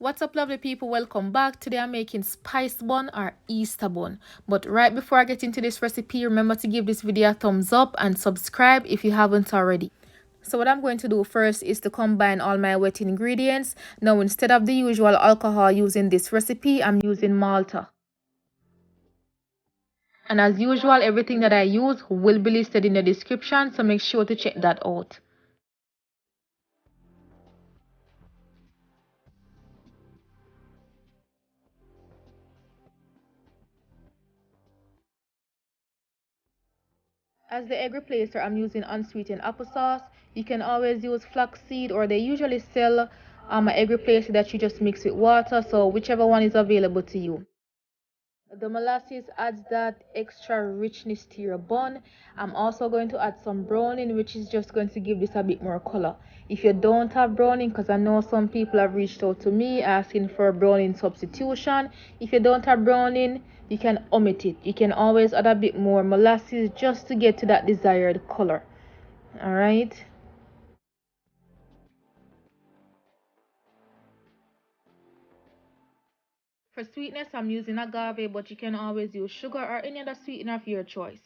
What's up, lovely people? Welcome back. Today I'm making spice bun or Easter bun. But right before I get into this recipe, remember to give this video a thumbs up and subscribe if you haven't already. So what I'm going to do first is to combine all my wet ingredients. Now instead of the usual alcohol used in this recipe, I'm using Malta. And as usual, everything that I use will be listed in the description, so make sure to check that out. As the egg replacer, I'm using unsweetened applesauce. You can always use flaxseed, or they usually sell an egg replacer that you just mix with water, so whichever one is available to you. The molasses adds that extra richness to your bun. I'm also going to add some browning, which is just going to give this a bit more color. If you don't have browning, because I know some people have reached out to me asking for a browning substitution, if you don't have browning, you can omit it. You can always add a bit more molasses just to get to that desired color. All right. For sweetness, I'm using agave, but you can always use sugar or any other sweetener of your choice.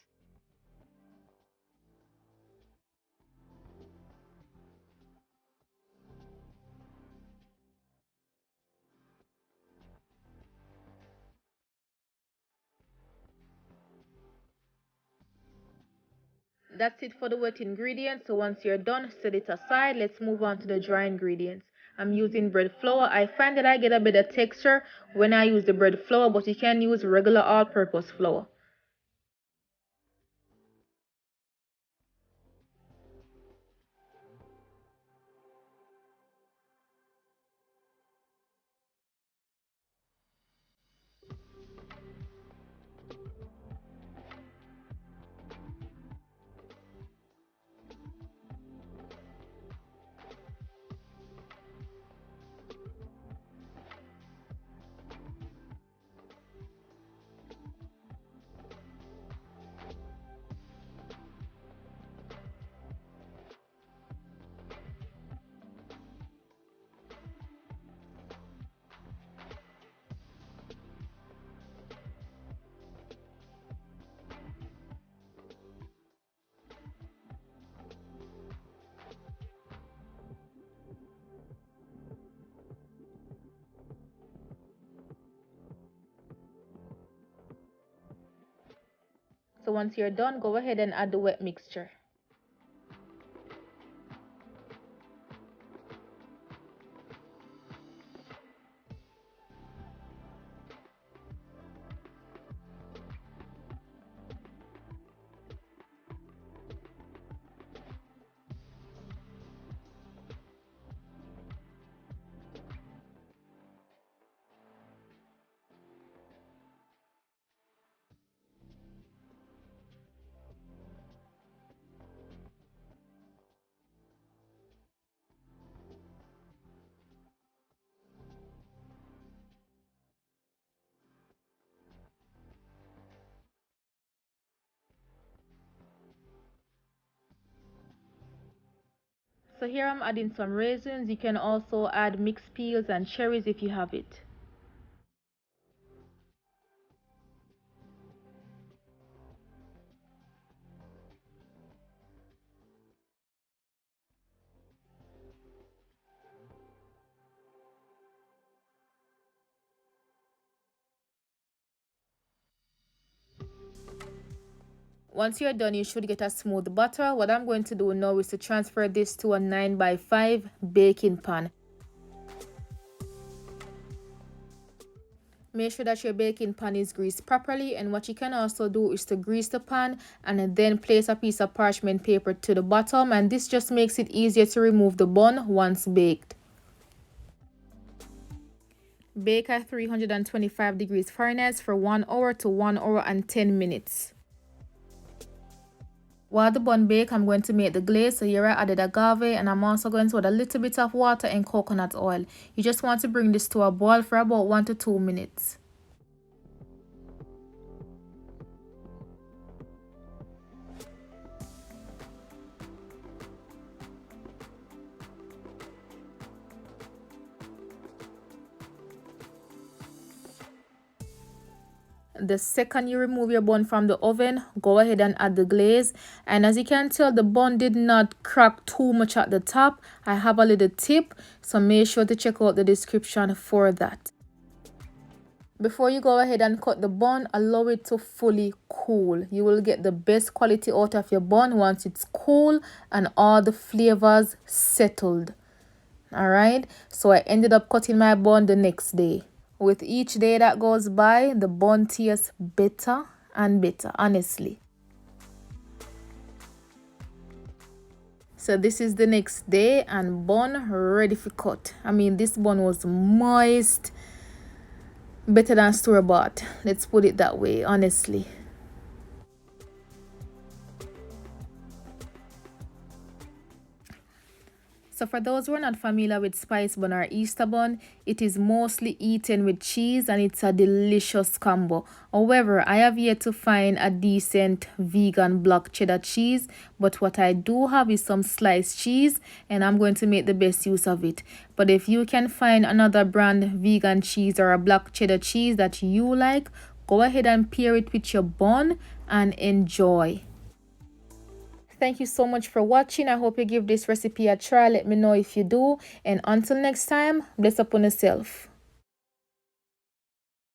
That's it for the wet ingredients. So once you're done, set it aside. Let's move on to the dry ingredients. I'm using bread flour. I find that I get a better texture when I use the bread flour, but you can use regular all-purpose flour. So once you're done, go ahead and add the wet mixture. So here I'm adding some raisins. You can also add mixed peels and cherries if you have it. Once you're done, you should get a smooth butter. What I'm going to do now is to transfer this to a 9x5 baking pan. Make sure that your baking pan is greased properly, and what you can also do is to grease the pan and then place a piece of parchment paper to the bottom, and this just makes it easier to remove the bun once baked. Bake at 325 degrees Fahrenheit for 1 hour to 1 hour and 10 minutes. While the bun bakes, I'm going to make the glaze. So here I added agave, and I'm also going to add a little bit of water and coconut oil. You just want to bring this to a boil for about 1 to 2 minutes. The second you remove your bun from the oven, go ahead and add the glaze. And as you can tell, the bun did not crack too much at the top. I have a little tip, so make sure to check out the description for that. Before you go ahead and cut the bun, allow it to fully cool. You will get the best quality out of your bun once it's cool and all the flavors settled. Alright, so I ended up cutting my bun the next day. With each day that goes by, the bun tastes better and better, honestly. So this is the next day and bun ready for cut. I mean, this bun was moist, better than store-bought. Let's put it that way, honestly. So for those who are not familiar with spice bun or Easter bun, it is mostly eaten with cheese and it's a delicious combo. However, I have yet to find a decent vegan block cheddar cheese, but what I do have is some sliced cheese and I'm going to make the best use of it. But if you can find another brand vegan cheese or a block cheddar cheese that you like, go ahead and pair it with your bun and enjoy. Thank you so much for watching. I hope you give this recipe a try. Let me know if you do. And until next time, bless upon yourself.